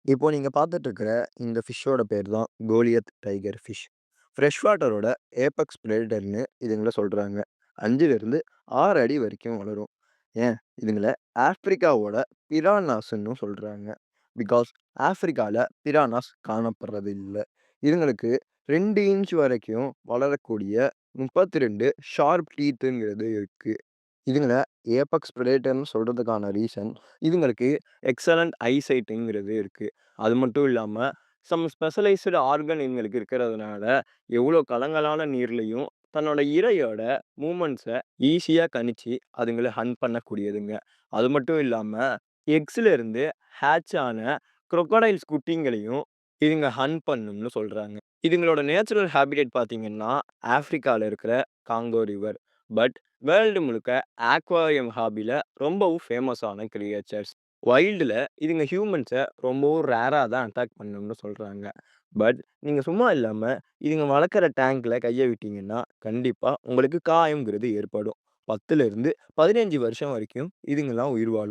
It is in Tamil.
இப்போ நீங்க பார்த்துட்டு இருக்கிற இந்த ஃபிஷ்ஷோட பேர் தான் கோலியத் டைகர் ஃபிஷ். ஃப்ரெஷ் வாட்டரோட ஏபெக்ஸ் பிரெடேட்டர்ன்னு இதுங்கள சொல்றாங்க. 5லிருந்து 6 அடி வரைக்கும் வளரும். ஏன் இதுங்கள ஆப்பிரிக்காவோட பிரானாஸ்ன்னும் சொல்றாங்க. பிகாஸ் ஆப்பிரிக்கால பிரானாஸ் காணப்படுறது இல்ல. இதுங்களுக்கு 2 இன்ச் வரைக்கும் வளரக்கூடிய 32 ஷார்ப் டீத்துங்கிறது இருக்கு. இதுங்கள ஏபெக்ஸ் பிரெடேட்டர்ன்னு சொல்றதுக்கான ரீசன் இதுங்களுக்கு எக்ஸலன்ட் ஐசைட்டுங்கிறது இருக்கு. அது மட்டும் இல்லாம, சம் ஸ்பெஷலைஸ்டு ஆர்கன் இதுங்களுக்கு இருக்கிறதுனால, எவ்வளோ கலங்கலான நீர்லயும் தன்னோட இரையோட மூவ்மெண்ட்ஸ ஈஸியா கணிச்சு, அதுங்கள ஹண்ட் பண்ணக்கூடியதுங்க. அது மட்டும் இல்லாம, எக்ஸ்ல இருந்து ஹேட்ச் ஆன குரோக்கடைல்ஸ் குட்டிங்களையும் இதுங்க ஹண்ட் பண்ணும்னு சொல்றாங்க. இதுங்களோட நேச்சுரல் ஹேபிடேட் பார்த்தீங்கன்னா, ஆஃப்ரிக்கால இருக்கிற காங்கோ ரிவர். பட் வேர்ல்டு முழுக்க அக்வாரியம் ஹாபில ரொம்பவும் ஃபேமஸான கிரியேச்சர்ஸ். வைல்டுல இதுங்க ஹியூமன்ஸ ரொம்பவும் ரேரா தான் அட்டாக் பண்ணும்னு சொல்றாங்க. பட் நீங்க சும்மா இல்லாம இதுங்க வளர்க்குற டேங்க்ல கைய விட்டீங்கன்னா, கண்டிப்பா உங்களுக்கு காயம்ங்கிறது ஏற்படும். 10லிருந்து 15 வருஷம் வரைக்கும் இதுங்கலாம் உயிர் வாழும்.